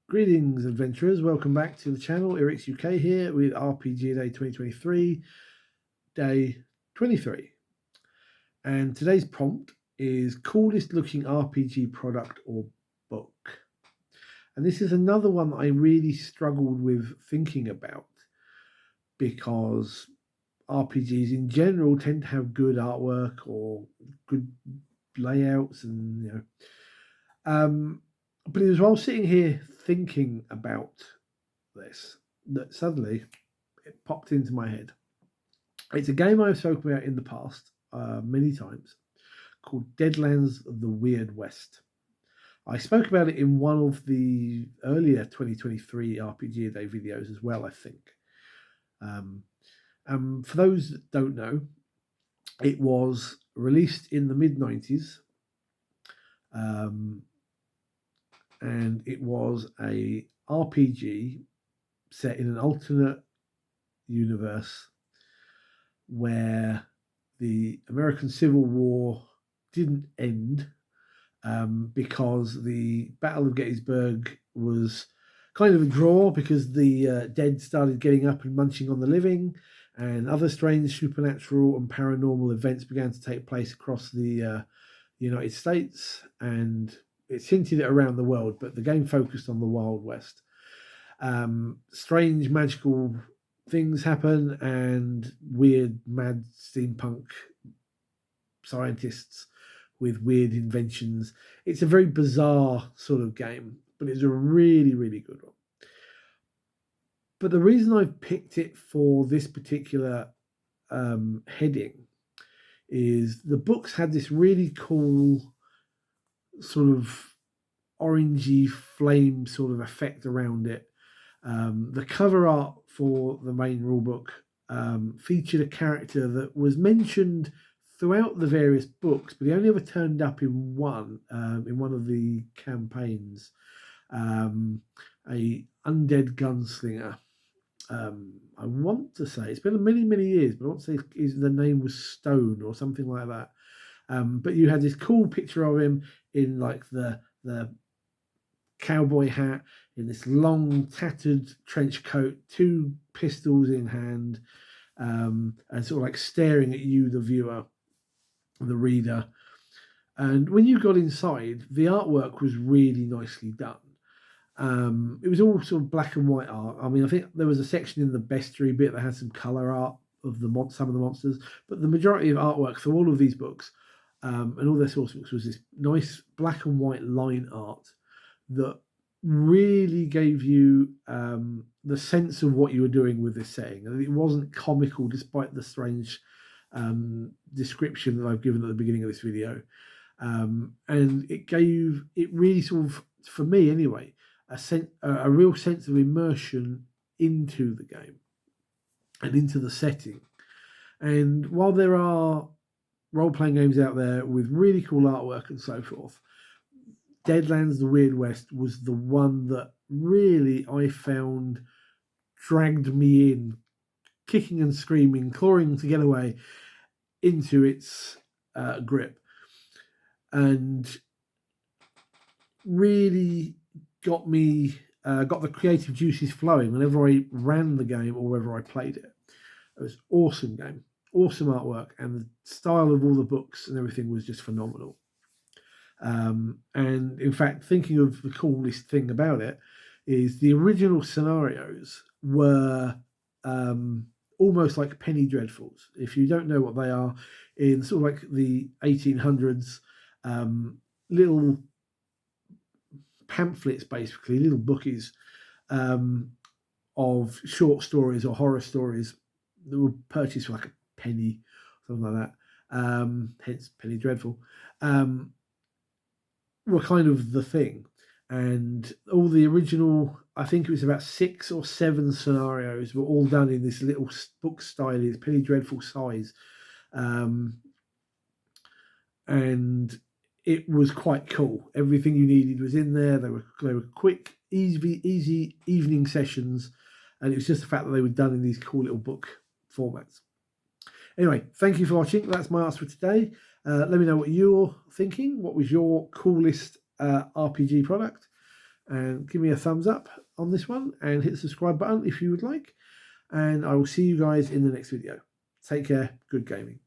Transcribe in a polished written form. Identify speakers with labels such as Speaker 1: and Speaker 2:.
Speaker 1: Greetings, adventurers. Welcome back to the channel. Eric's UK here with RPG Day 2023, day 23. And today's prompt is coolest looking RPG product or book. And this is another one that I really struggled with thinking about because RPGs in general tend to have good artwork or good layouts and but it was while sitting here thinking about this that suddenly it popped into my head. It's a game I've spoken about in the past many times called Deadlands of the Weird West. I spoke about it in one of the earlier 2023 RPG Day videos as well, I think. For those that don't know, it was released in the mid 90s. And it was a RPG set in an alternate universe where the American Civil War didn't end because the Battle of Gettysburg was kind of a draw because the dead started getting up and munching on the living, and other strange supernatural and paranormal events began to take place across the United States, and it's hinted at around the world, but the game focused on the Wild West. Strange magical things happen, and weird, mad steampunk scientists with weird inventions. It's a very bizarre sort of game, but it's a really, really good one. But the reason I've picked it for this particular heading is the books had this really cool sort of orangey flame sort of effect around it. The cover art for the main rulebook featured a character that was mentioned throughout the various books, but he only ever turned up in one of the campaigns. A undead gunslinger. I want to say it's been many, many years, but I want to say the name was Stone or something like that. But you had this cool picture of him in like the cowboy hat, in this long tattered trench coat, two pistols in hand, and sort of like staring at you, the viewer, the reader. And when you got inside, the artwork was really nicely done. It was all sort of black and white art. I mean, I think there was a section in the bestiary bit that had some color art of some of the monsters, but the majority of artwork for all of these books and all their source books was this nice black and white line art that really gave you the sense of what you were doing with this setting. And it wasn't comical, despite the strange description that I've given at the beginning of this video. And it really sort of, for me anyway, a real sense of immersion into the game and into the setting. And while there are role-playing games out there with really cool artwork and so forth, Deadlands the Weird West was the one that really I found dragged me in, kicking and screaming, clawing to get away into its grip, and really got the creative juices flowing whenever I ran the game or whenever I played it. It was an awesome game, awesome artwork, and the style of all the books and everything was just phenomenal. And in fact, thinking of the coolest thing about it is the original scenarios were almost like penny dreadfuls. If you don't know what they are, in sort of like the 1800s, little pamphlets, basically little bookies of short stories or horror stories that were purchased for like a penny, something like that. Hence penny dreadful. Were kind of the thing, and all the original, I think it was about 6 or 7 scenarios, were all done in this little book style, this penny dreadful size, and it was quite cool. Everything you needed was in there. They were quick, easy evening sessions, and it was just the fact that they were done in these cool little book formats. Anyway, thank you for watching. That's my answer for today. Let me know what you're thinking. What was your coolest RPG product? and give me a thumbs up on this one and hit the subscribe button if you would like. And I will see you guys in the next video. Take care. Good gaming.